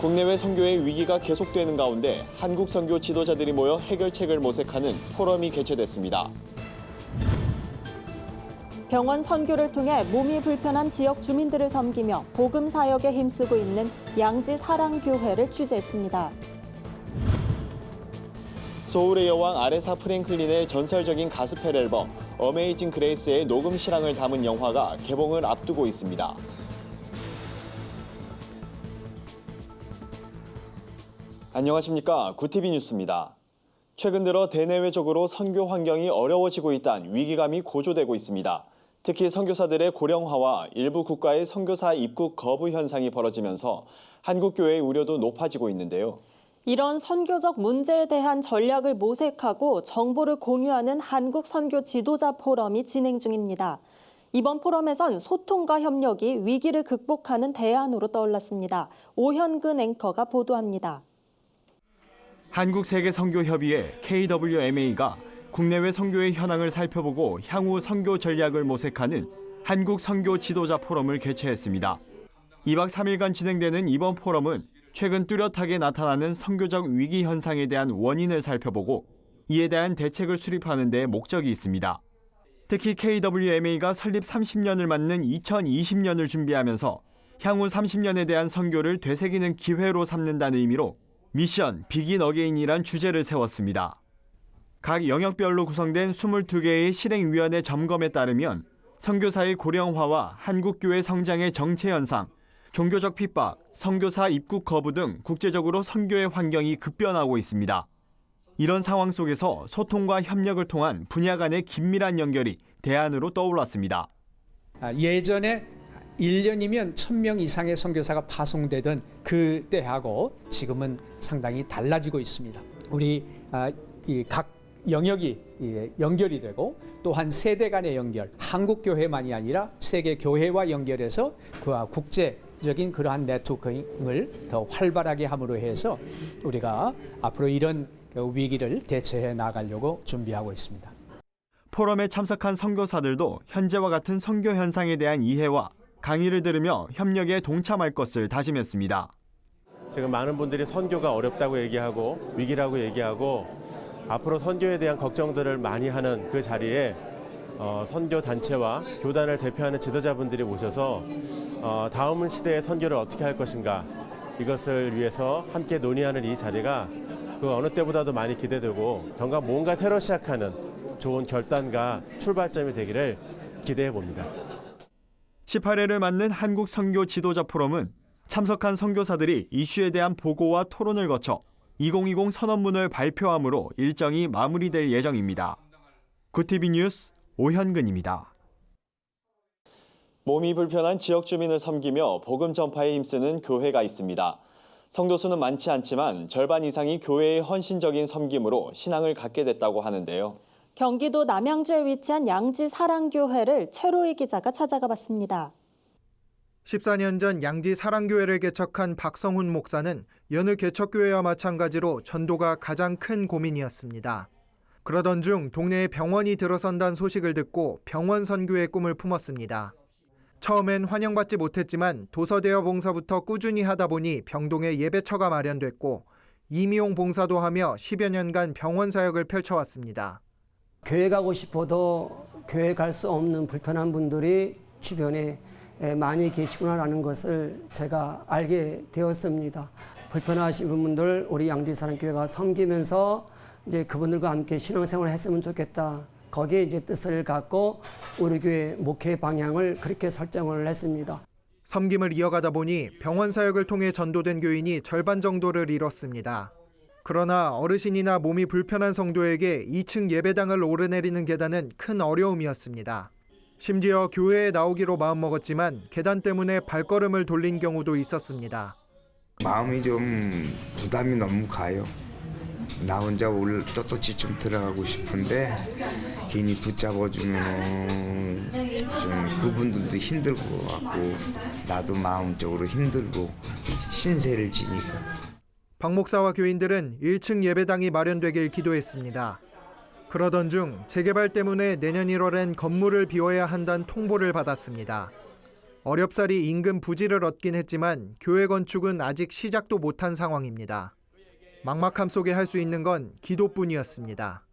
국내외 선교의 위기가 계속되는 가운데 한국 선교 지도자들이 모여 해결책을 모색하는 포럼이 개최됐습니다. 병원 선교를 통해 몸이 불편한 지역 주민들을 섬기며 복음 사역에 힘쓰고 있는 양지 사랑교회를 취재했습니다. 소울의 여왕 아레사 프랭클린의 전설적인 가스펠 앨범 어메이징 그레이스의 녹음 실황을 담은 영화가 개봉을 앞두고 있습니다. 안녕하십니까. 구티비 뉴스입니다. 최근 들어 대내외적으로 선교 환경이 어려워지고 있다는 위기감이 고조되고 있습니다. 특히 선교사들의 고령화와 일부 국가의 선교사 입국 거부 현상이 벌어지면서 한국 교회의 우려도 높아지고 있는데요. 이런 선교적 문제에 대한 전략을 모색하고 정보를 공유하는 한국 선교 지도자 포럼이 진행 중입니다. 이번 포럼에선 소통과 협력이 위기를 극복하는 대안으로 떠올랐습니다. 오현근 앵커가 보도합니다. 한국세계선교협의회 KWMA가 국내외 선교의 현황을 살펴보고 향후 선교 전략을 모색하는 한국 선교 지도자 포럼을 개최했습니다. 2박 3일간 진행되는 이번 포럼은 최근 뚜렷하게 나타나는 선교적 위기 현상에 대한 원인을 살펴보고 이에 대한 대책을 수립하는 데 목적이 있습니다. 특히 KWMA가 설립 30년을 맞는 2020년을 준비하면서 향후 30년에 대한 선교를 되새기는 기회로 삼는다는 의미로 미션 비긴 어게인이란 주제를 세웠습니다. 각 영역별로 구성된 22개의 실행위원회 점검에 따르면 선교사의 고령화와 한국교회 성장의 정체 현상, 종교적 핍박, 선교사 입국 거부 등 국제적으로 선교의 환경이 급변하고 있습니다. 이런 상황 속에서 소통과 협력을 통한 분야 간의 긴밀한 연결이 대안으로 떠올랐습니다. 예전에 1년이면 1000명 이상의 선교사가 파송되던 그때하고 지금은 상당히 달라지고 있습니다. 우리 각 영역이 연결이 되고 또한 세대 간의 연결, 한국 교회만이 아니라 세계 교회와 연결해서 그와 국제적인 그러한 네트워킹을 더 활발하게 함으로 해서 우리가 앞으로 이런 위기를 대처해 나가려고 준비하고 있습니다. 포럼에 참석한 선교사들도 현재와 같은 선교 현상에 대한 이해와 강의를 들으며 협력에 동참할 것을 다짐했습니다. 지금 많은 분들이 선교가 어렵다고 얘기하고 위기라고 얘기하고 앞으로 선교에 대한 걱정들을 많이 하는 그 자리에 선교 단체와 교단을 대표하는 지도자분들이 모셔서 다음 시대의 선교를 어떻게 할 것인가 이것을 위해서 함께 논의하는 이 자리가 그 어느 때보다도 많이 기대되고 정말 뭔가 새로 시작하는 좋은 결단과 출발점이 되기를 기대해 봅니다. 18회를 맞는 한국 선교 지도자 포럼은 참석한 선교사들이 이슈에 대한 보고와 토론을 거쳐 2020 선언문을 발표함으로 일정이 마무리될 예정입니다. 구티비 뉴스 오현근입니다. 몸이 불편한 지역 주민을 섬기며 복음 전파에 힘쓰는 교회가 있습니다. 성도수는 많지 않지만 절반 이상이 교회의 헌신적인 섬김으로 신앙을 갖게 됐다고 하는데요. 경기도 남양주에 위치한 양지 사랑교회를 최로희 기자가 찾아가 봤습니다. 14년 전 양지 사랑교회를 개척한 박성훈 목사는 여느 개척교회와 마찬가지로 전도가 가장 큰 고민이었습니다. 그러던 중 동네에 병원이 들어선다는 소식을 듣고 병원 선교의 꿈을 품었습니다. 처음엔 환영받지 못했지만 도서대여 봉사부터 꾸준히 하다 보니 병동에 예배처가 마련됐고 임의용 봉사도 하며 10여 년간 병원 사역을 펼쳐왔습니다. 교회 가고 싶어도 교회 갈 수 없는 불편한 분들이 주변에 많이 계시구나라는 것을 제가 알게 되었습니다. 불편하신 분들 우리 양지사랑교회가 섬기면서 이제 그분들과 함께 신앙생활을 했으면 좋겠다. 거기에 이제 뜻을 갖고 우리 교회 목회 방향을 그렇게 설정을 했습니다. 섬김을 이어가다 보니 병원 사역을 통해 전도된 교인이 절반 정도를 이뤘습니다. 그러나 어르신이나 몸이 불편한 성도에게 2층 예배당을 오르내리는 계단은 큰 어려움이었습니다. 심지어 교회에 나오기로 마음먹었지만 계단 때문에 발걸음을 돌린 경우도 있었습니다. 마음이 좀 부담이 너무 가요. 나 혼자 떳떳이 좀 들어가고 싶은데 괜히 붙잡아주면 좀 그분들도 힘들 것 같고 나도 마음적으로 힘들고 신세를 지니까. 박 목사와 교인들은 1층 예배당이 마련되길 기도했습니다. 그러던 중 재개발 때문에 내년 1월엔 건물을 비워야 한다는 통보를 받았습니다. 어렵사리 인근 부지를 얻긴 했지만 교회 건축은 아직 시작도 못한 상황입니다. 막막함 속에 할 수 있는 건 기도뿐이었습니다.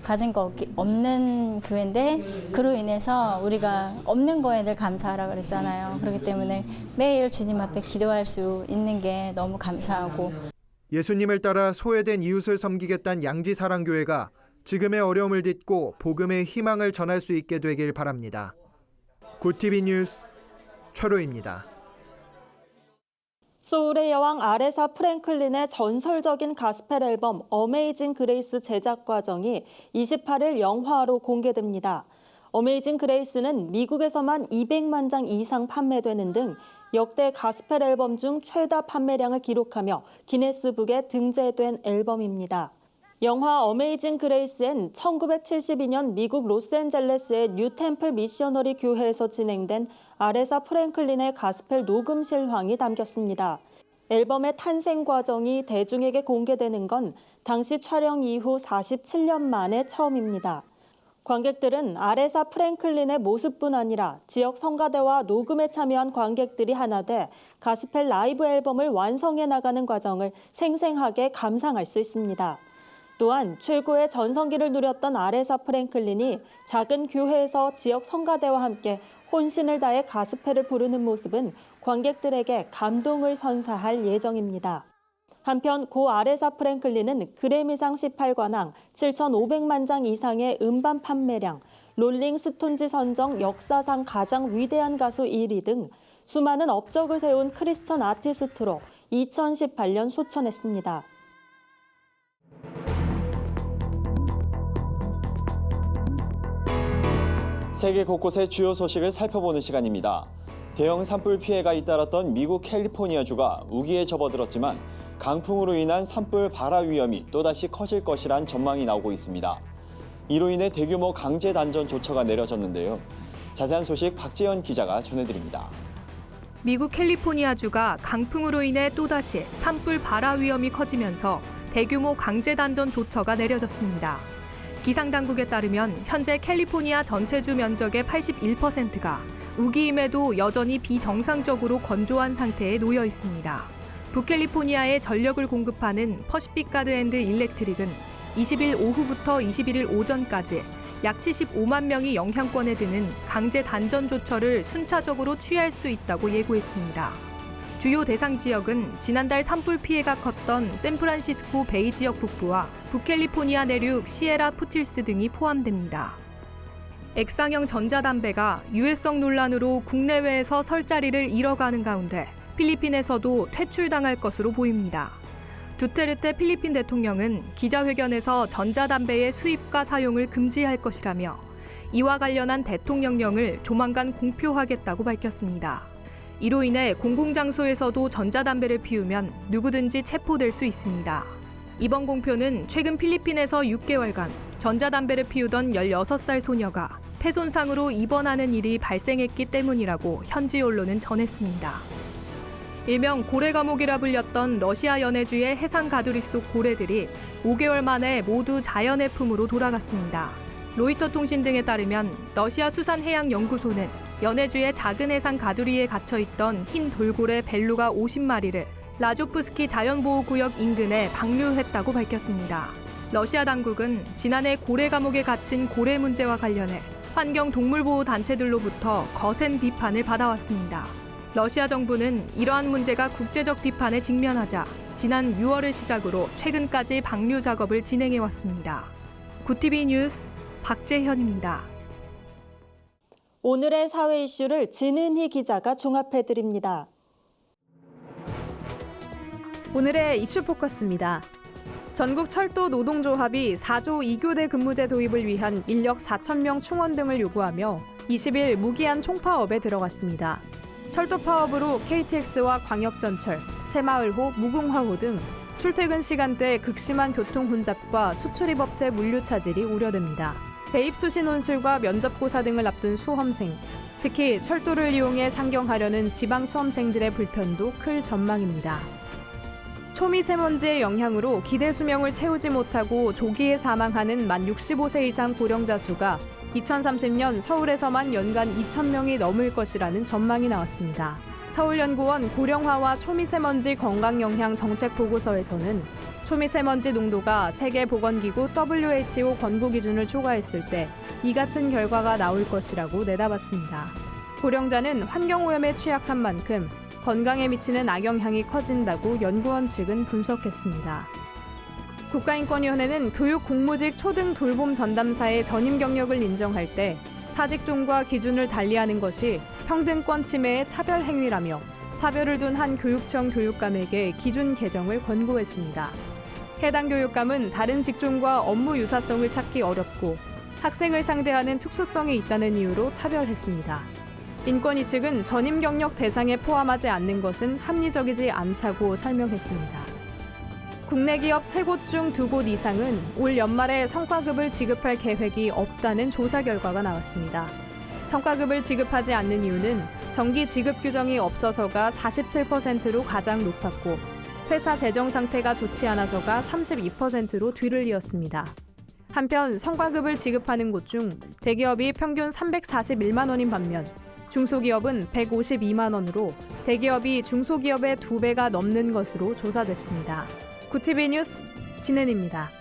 가진 거 없는 교회인데 그로 인해서 우리가 없는 거에 늘 감사하라 그랬잖아요. 그렇기 때문에 매일 주님 앞에 기도할 수 있는 게 너무 감사하고 예수님을 따라 소외된 이웃을 섬기겠다는 양지사랑교회가 지금의 어려움을 딛고 복음의 희망을 전할 수 있게 되길 바랍니다. 굿TV 뉴스 최로입니다. 소울의 여왕 아레사 프랭클린의 전설적인 가스펠 앨범 어메이징 그레이스 제작 과정이 28일 영화로 공개됩니다. 어메이징 그레이스는 미국에서만 200만 장 이상 판매되는 등 역대 가스펠 앨범 중 최다 판매량을 기록하며 기네스북에 등재된 앨범입니다. 영화 어메이징 그레이스엔 1972년 미국 로스앤젤레스의 뉴템플 미셔너리 교회에서 진행된 아레사 프랭클린의 가스펠 녹음 실황이 담겼습니다. 앨범의 탄생 과정이 대중에게 공개되는 건 당시 촬영 이후 47년 만에 처음입니다. 관객들은 아레사 프랭클린의 모습뿐 아니라 지역 성가대와 녹음에 참여한 관객들이 하나 돼 가스펠 라이브 앨범을 완성해 나가는 과정을 생생하게 감상할 수 있습니다. 또한 최고의 전성기를 누렸던 아레사 프랭클린이 작은 교회에서 지역 성가대와 함께 혼신을 다해 가스펠을 부르는 모습은 관객들에게 감동을 선사할 예정입니다. 한편 고 아레사 프랭클린은 그래미상 18관왕, 7,500만 장 이상의 음반 판매량, 롤링스톤지 선정 역사상 가장 위대한 가수 1위 등 수많은 업적을 세운 크리스천 아티스트로 2018년 소천했습니다. 세계 곳곳의 주요 소식을 살펴보는 시간입니다. 대형 산불 피해가 잇따랐던 미국 캘리포니아주가 우기에 접어들었지만 강풍으로 인한 산불 발화 위험이 또다시 커질 것이란 전망이 나오고 있습니다. 이로 인해 대규모 강제 단전 조처가 내려졌는데요. 자세한 소식 박재현 기자가 전해드립니다. 미국 캘리포니아주가 강풍으로 인해 또다시 산불 발화 위험이 커지면서 대규모 강제 단전 조처가 내려졌습니다. 기상당국에 따르면 현재 캘리포니아 전체 주 면적의 81%가 우기임에도 여전히 비정상적으로 건조한 상태에 놓여 있습니다. 북캘리포니아에 전력을 공급하는 퍼시픽 가드 앤드 일렉트릭은 20일 오후부터 21일 오전까지 약 75만 명이 영향권에 드는 강제 단전 조처를 순차적으로 취할 수 있다고 예고했습니다. 주요 대상 지역은 지난달 산불 피해가 컸던 샌프란시스코 베이 지역 북부와 북캘리포니아 내륙 시에라 푸틸스 등이 포함됩니다. 액상형 전자담배가 유해성 논란으로 국내외에서 설 자리를 잃어가는 가운데 필리핀에서도 퇴출당할 것으로 보입니다. 두테르테 필리핀 대통령은 기자회견에서 전자담배의 수입과 사용을 금지할 것이라며 이와 관련한 대통령령을 조만간 공표하겠다고 밝혔습니다. 이로 인해 공공장소에서도 전자담배를 피우면 누구든지 체포될 수 있습니다. 이번 공표는 최근 필리핀에서 6개월간 전자담배를 피우던 16살 소녀가 폐손상으로 입원하는 일이 발생했기 때문이라고 현지 언론은 전했습니다. 일명 고래 감옥이라 불렸던 러시아 연해주의 해상 가두리 속 고래들이 5개월 만에 모두 자연의 품으로 돌아갔습니다. 로이터 통신 등에 따르면 러시아 수산해양연구소는 연해주의 작은 해상 가두리에 갇혀있던 흰 돌고래 벨루가 50마리를 라조프스키 자연보호구역 인근에 방류했다고 밝혔습니다. 러시아 당국은 지난해 고래 감옥에 갇힌 고래 문제와 관련해 환경동물보호 단체들로부터 거센 비판을 받아왔습니다. 러시아 정부는 이러한 문제가 국제적 비판에 직면하자 지난 6월을 시작으로 최근까지 방류 작업을 진행해왔습니다. 굿TV 뉴스 박재현입니다. 오늘의 사회 이슈를 진은희 기자가 종합해드립니다. 오늘의 이슈 포커스입니다. 전국 철도 노동조합이 4조 2교대 근무제 도입을 위한 인력 4,000명 충원 등을 요구하며 20일 무기한 총파업에 들어갔습니다. 철도 파업으로 KTX와 광역전철, 새마을호, 무궁화호 등 출퇴근 시간대 극심한 교통 혼잡과 수출입 업체 물류 차질이 우려됩니다. 대입 수시 논술과 면접고사 등을 앞둔 수험생, 특히 철도를 이용해 상경하려는 지방 수험생들의 불편도 클 전망입니다. 초미세먼지의 영향으로 기대 수명을 채우지 못하고 조기에 사망하는 만 65세 이상 고령자 수가 2030년 서울에서만 연간 2,000명이 넘을 것이라는 전망이 나왔습니다. 서울연구원 고령화와 초미세먼지 건강영향 정책 보고서에서는 초미세먼지 농도가 세계보건기구 WHO 권고 기준을 초과했을 때 이 같은 결과가 나올 것이라고 내다봤습니다. 고령자는 환경오염에 취약한 만큼 건강에 미치는 악영향이 커진다고 연구원 측은 분석했습니다. 국가인권위원회는 교육 공무직 초등 돌봄 전담사의 전임 경력을 인정할 때 타직종과 기준을 달리하는 것이 평등권 침해의 차별 행위라며 차별을 둔 한 교육청 교육감에게 기준 개정을 권고했습니다. 해당 교육감은 다른 직종과 업무 유사성을 찾기 어렵고 학생을 상대하는 특수성이 있다는 이유로 차별했습니다. 인권위 측은 전임 경력 대상에 포함하지 않는 것은 합리적이지 않다고 설명했습니다. 국내 기업 3곳 중 2곳 이상은 올 연말에 성과급을 지급할 계획이 없다는 조사 결과가 나왔습니다. 성과급을 지급하지 않는 이유는 정기 지급 규정이 없어서가 47%로 가장 높았고 회사 재정 상태가 좋지 않아서가 32%로 뒤를 이었습니다. 한편 성과급을 지급하는 곳 중 대기업이 평균 341만 원인 반면 중소기업은 152만 원으로 대기업이 중소기업의 2배가 넘는 것으로 조사됐습니다. 구티비 뉴스 진은입니다.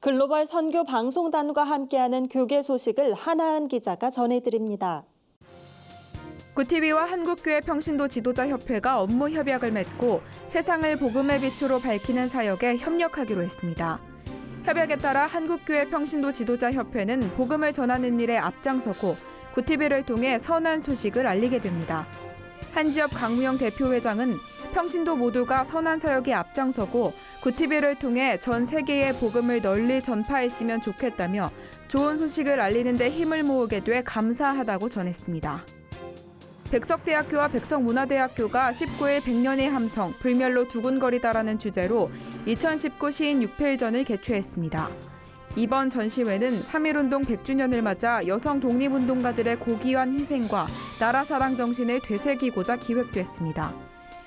글로벌 선교 방송단과 함께하는 교계 소식을 하나은 기자가 전해드립니다. 구티비와 한국교회 평신도 지도자협회가 업무 협약을 맺고 세상을 복음의 빛으로 밝히는 사역에 협력하기로 했습니다. 협약에 따라 한국교회 평신도 지도자협회는 복음을 전하는 일에 앞장서고 구티비를 통해 선한 소식을 알리게 됩니다. 한지엽 강무영 대표회장은 평신도 모두가 선한 사역에 앞장서고 구티비를 통해 전 세계에 복음을 널리 전파했으면 좋겠다며 좋은 소식을 알리는 데 힘을 모으게 돼 감사하다고 전했습니다. 백석대학교와 백석문화대학교가 19일 100년의 함성, 불멸로 두근거리다라는 주제로 2019 시인 6필전을 개최했습니다. 이번 전시회는 3.1운동 100주년을 맞아 여성 독립운동가들의 고귀한 희생과 나라 사랑 정신을 되새기고자 기획됐습니다.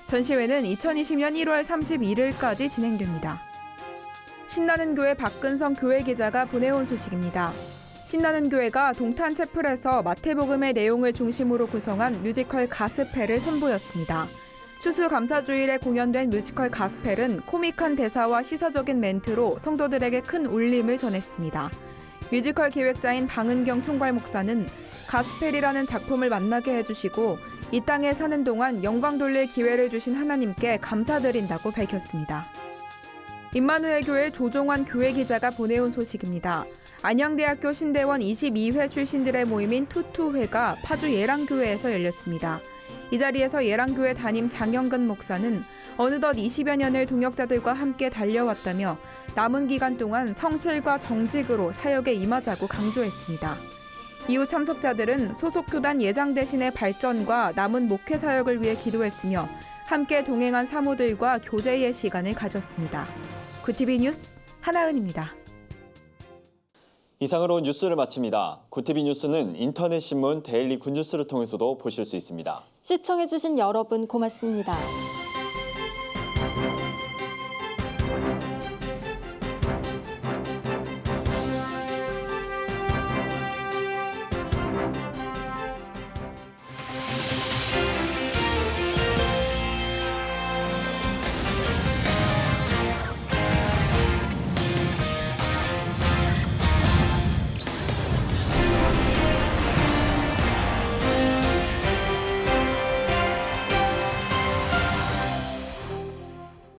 전시회는 2020년 1월 31일까지 진행됩니다. 신나는 교회 박근성 교회 기자가 보내온 소식입니다. 신나는 교회가 동탄 채플에서 마태복음의 내용을 중심으로 구성한 뮤지컬 가스펠을 선보였습니다. 추수감사주일에 공연된 뮤지컬 가스펠은 코믹한 대사와 시사적인 멘트로 성도들에게 큰 울림을 전했습니다. 뮤지컬 기획자인 방은경 총괄 목사는 가스펠이라는 작품을 만나게 해주시고 이 땅에 사는 동안 영광 돌릴 기회를 주신 하나님께 감사드린다고 밝혔습니다. 임마누엘 교회 조종환 교회 기자가 보내온 소식입니다. 안양대학교 신대원 22회 출신들의 모임인 투투회가 파주 예랑교회에서 열렸습니다. 이 자리에서 예랑교회 담임 장영근 목사는 어느덧 20여 년을 동역자들과 함께 달려왔다며 남은 기간 동안 성실과 정직으로 사역에 임하자고 강조했습니다. 이후 참석자들은 소속 교단 예장 대신의 발전과 남은 목회 사역을 위해 기도했으며 함께 동행한 사모들과 교제의 시간을 가졌습니다. 구티비 뉴스 하나은입니다. 이상으로 뉴스를 마칩니다. 구티비 뉴스는 인터넷 신문 데일리 굿뉴스를 통해서도 보실 수 있습니다. 시청해주신 여러분 고맙습니다.